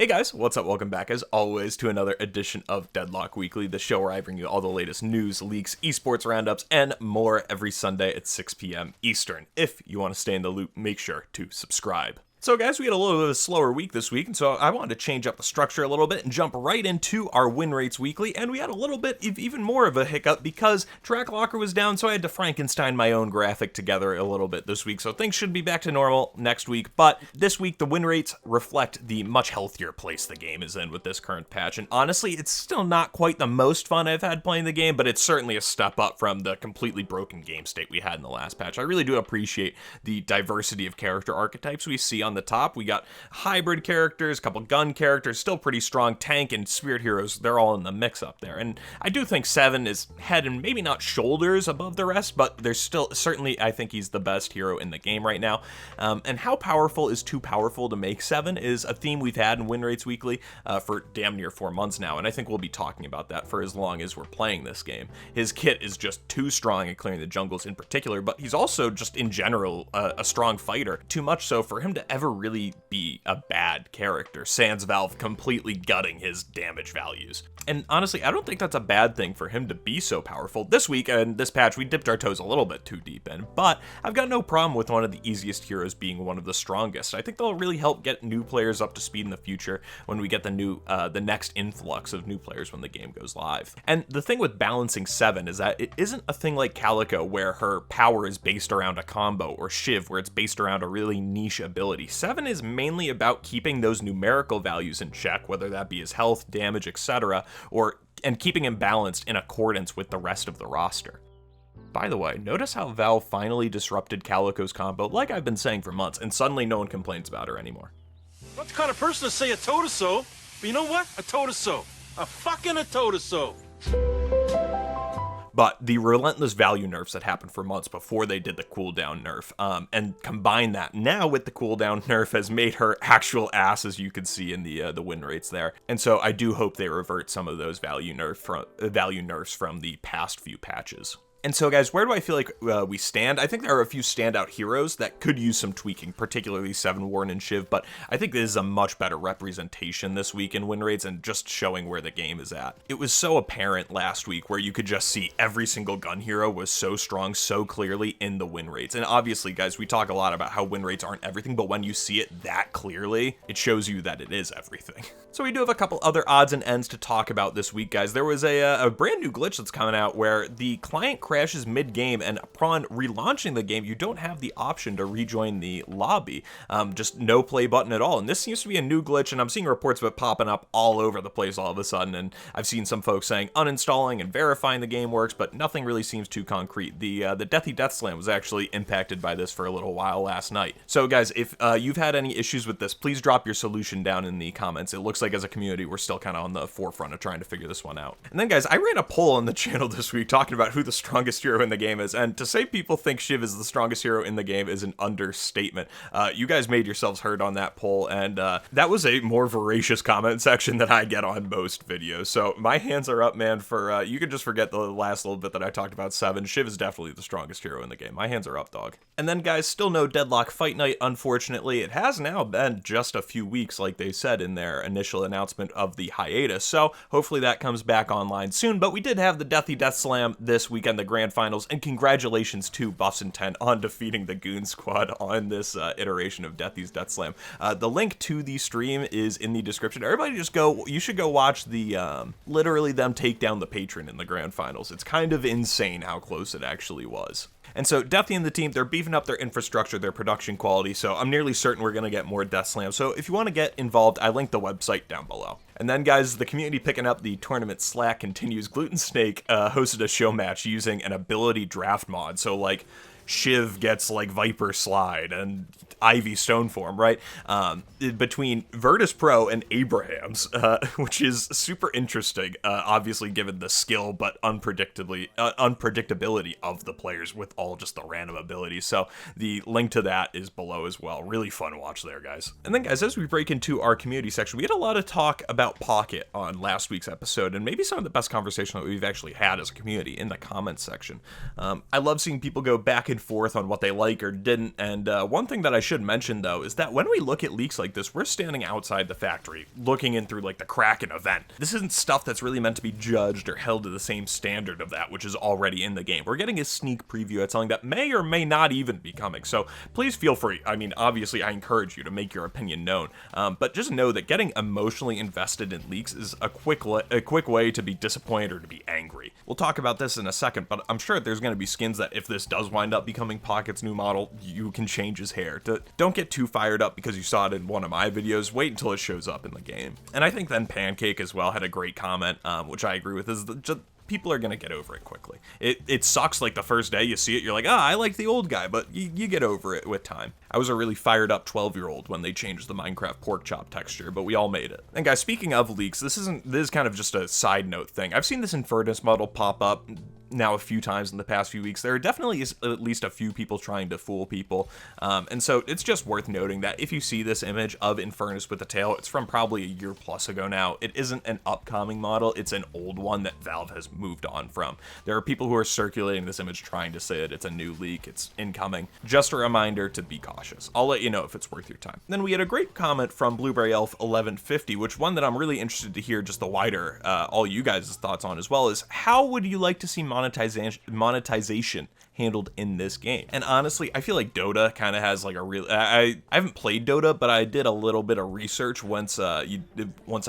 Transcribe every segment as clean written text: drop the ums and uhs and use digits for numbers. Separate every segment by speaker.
Speaker 1: Hey guys, what's up? Welcome back as always to another edition of Deadlock Weekly, the show where I bring you all the latest news, leaks, esports roundups, and more every Sunday at 6 p.m. Eastern. If you want to stay in the loop, make sure to subscribe. So guys, we had a little bit of a slower week this week, and so I wanted to change up the structure a little bit and jump right into our win rates weekly, and we had a little bit of even more of a hiccup because Track Locker was down, so I had to Frankenstein my own graphic together a little bit this week, so things should be back to normal next week, but this week the win rates reflect the much healthier place the game is in with this current patch, and honestly, it's still not quite the most fun I've had playing the game, but it's certainly a step up from the completely broken game state we had in the last patch. I really do appreciate the diversity of character archetypes we see on the top. We got hybrid characters, a couple gun characters, still pretty strong tank and spirit heroes. They're all in the mix up there. And I do think 7 is head and maybe not shoulders above the rest, but there's still, certainly I think he's the best hero in the game right now. And how powerful is too powerful to make 7 is a theme we've had in Win Rates Weekly for damn near 4 months now. And I think we'll be talking about that for as long as we're playing this game. His kit is just too strong at clearing the jungles in particular, but he's also just in general a strong fighter. Too much so for him to ever really be a bad character, sans Valve completely gutting his damage values. And honestly, I don't think that's a bad thing for him to be so powerful. This week and this patch, we dipped our toes a little bit too deep in, but I've got no problem with one of the easiest heroes being one of the strongest. I think they'll really help get new players up to speed in the future when we get the next influx of new players when the game goes live. And the thing with balancing 7 is that it isn't a thing like Calico where her power is based around a combo, or Shiv where it's based around a really niche ability. 7 is mainly about keeping those numerical values in check, whether that be his health, damage, etc., and keeping him balanced in accordance with the rest of the roster. By the way, notice how Valve finally disrupted Calico's combo, like I've been saying for months, and suddenly no one complains about her anymore.
Speaker 2: Not the kind of person to say I told her so, but you know what? I told her so. I told her so.
Speaker 1: But the relentless value nerfs that happened for months before they did the cooldown nerf, and combine that now with the cooldown nerf, has made her actual ass, as you can see in the win rates there. And so I do hope they revert some of those value nerfs from the past few patches. And so guys, where do I feel like we stand? I think there are a few standout heroes that could use some tweaking, particularly 7, Warren, and Shiv, but I think this is a much better representation this week in win rates and just showing where the game is at. It was so apparent last week where you could just see every single gun hero was so strong so clearly in the win rates. And obviously, guys, we talk a lot about how win rates aren't everything, but when you see it that clearly, it shows you that it is everything. So we do have a couple other odds and ends to talk about this week, guys. There was a brand new glitch that's coming out where the client crashes mid-game, and upon relaunching the game, you don't have the option to rejoin the lobby. Just no play button at all. And this seems to be a new glitch, and I'm seeing reports of it popping up all over the place all of a sudden, and I've seen some folks saying uninstalling and verifying the game works, but nothing really seems too concrete. The Deathy Death Slam was actually impacted by this for a little while last night. So guys, if you've had any issues with this, please drop your solution down in the comments. It looks like as a community, we're still kind of on the forefront of trying to figure this one out. And then guys, I ran a poll on the channel this week talking about who the strongest hero in the game is, and to say people think Shiv is the strongest hero in the game is an understatement. You guys made yourselves heard on that poll, and that was a more voracious comment section than I get on most videos, so my hands are up, man. For you can just forget the last little bit that I talked about 7. Shiv is definitely the strongest hero in the game. My hands are up, dog. And then guys, still no Deadlock Fight Night, unfortunately. It has now been just a few weeks, like they said in their initial announcement of the hiatus, so hopefully that comes back online soon. But we did have the Deathy Death Slam this weekend, the grand finals, and congratulations to Buffs and 10 on defeating the Goon Squad on this iteration of Deathy's Death Slam. The link to the stream is in the description. Everybody just go, you should go watch the, literally them take down the Patron in the grand finals. It's kind of insane how close it actually was. And so Deathy and the team, they're beefing up their infrastructure, their production quality, so I'm nearly certain we're going to get more Death Slams. So if you want to get involved, I linked the website down below. And then, guys, the community picking up the tournament slack continues. Gluten Snake hosted a show match using an ability draft mod. So, like, Shiv gets, like, Viper Slide and Ivy Stoneform, right? Between Virtus Pro and Abraham's, which is super interesting, obviously given the skill but unpredictability of the players with all just the random abilities. So the link to that is below as well. Really fun watch there, guys. And then, guys, as we break into our community section, we had a lot of talk about Pocket on last week's episode, and maybe some of the best conversation that we've actually had as a community in the comments section. I love seeing people go back and and forth on what they like or didn't. And one thing that I should mention, though, is that when we look at leaks like this, we're standing outside the factory, looking in through like the crack in a vent. This isn't stuff that's really meant to be judged or held to the same standard of that which is already in the game. We're getting a sneak preview at something that may or may not even be coming. So please feel free. I mean, obviously, I encourage you to make your opinion known, but just know that getting emotionally invested in leaks is a quick way to be disappointed or to be angry. We'll talk about this in a second, but I'm sure there's going to be skins that if this does wind up becoming Pocket's new model, you can change his hair. Don't get too fired up because you saw it in one of my videos. Wait until it shows up in the game. And I think then Pancake as well had a great comment, which I agree with, is just people are going to get over it quickly. It sucks like the first day you see it, you're like, I like the old guy, but you get over it with time. I was a really fired up 12-year-old when they changed the Minecraft pork chop texture, but we all made it. And guys, speaking of leaks, this is kind of just a side note thing. I've seen this Infernus model pop up now a few times in the past few weeks. There are definitely at least a few people trying to fool people, and so it's just worth noting that if you see this image of Infernus with a tail, it's from probably a year plus ago now. It isn't an upcoming model, it's an old one that Valve has moved on from. There are people who are circulating this image trying to say that it's a new leak, it's incoming. Just a reminder to be cautious. I'll let you know if it's worth your time. Then we had a great comment from Blueberry Elf 1150, which one that I'm really interested to hear just the wider, all you guys' thoughts on as well, is how would you like to see monetization handled in this game? And honestly, I feel like Dota kind of has like a real, I haven't played Dota, but I did a little bit of research once I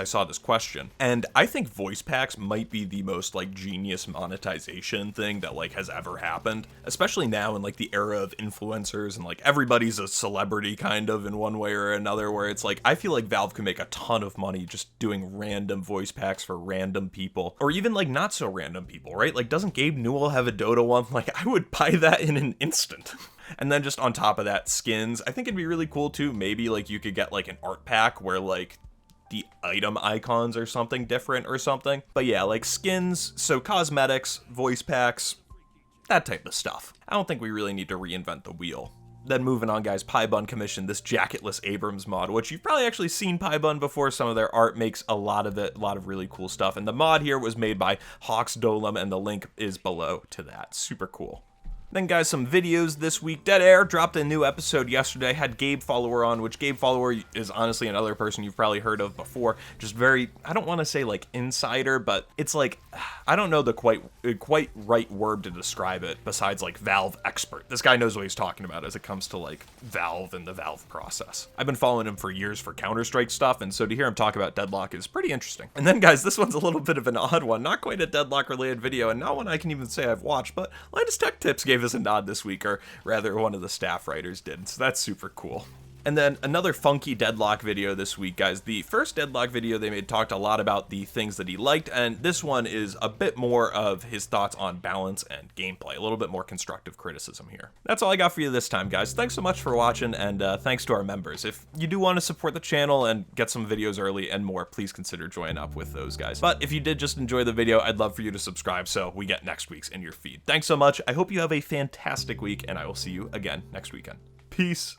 Speaker 1: saw this question, and I think voice packs might be the most like genius monetization thing that like has ever happened, especially now in like the era of influencers and like everybody's a celebrity kind of in one way or another, where it's like I feel like Valve can make a ton of money just doing random voice packs for random people, or even like not so random people, right? Like, doesn't Gabe Newell have a Dota one? Like, I would buy that in an instant. And then just on top of that, skins. I think it'd be really cool too. Maybe like you could get like an art pack where like the item icons are something different or something. But yeah, like skins, so cosmetics, voice packs, that type of stuff. I don't think we really need to reinvent the wheel. Then moving on, guys, Piebun commissioned this jacketless Abrams mod, which you've probably actually seen Piebun before. Some of their art makes a lot of really cool stuff. And the mod here was made by Hawks Dolem, and the link is below to that. Super cool. Then guys, some videos this week. Dead Air dropped a new episode yesterday, had Gabe Follower on, which Gabe Follower is honestly another person you've probably heard of before. Just very, I don't want to say like insider, but it's like, I don't know the quite right word to describe it besides like Valve expert. This guy knows what he's talking about as it comes to like Valve and the Valve process. I've been following him for years for Counter-Strike stuff, and so to hear him talk about Deadlock is pretty interesting. And then guys, this one's a little bit of an odd one, not quite a Deadlock related video, and not one I can even say I've watched, but Linus Tech Tips gave us a nod this week, or rather one of the staff writers did, so that's super cool. And then another funky Deadlock video this week, guys. The first Deadlock video they made talked a lot about the things that he liked, and this one is a bit more of his thoughts on balance and gameplay, a little bit more constructive criticism here. That's all I got for you this time, guys. Thanks so much for watching, and thanks to our members. If you do want to support the channel and get some videos early and more, please consider joining up with those guys. But if you did just enjoy the video, I'd love for you to subscribe so we get next week's in your feed. Thanks so much. I hope you have a fantastic week, and I will see you again next weekend. Peace.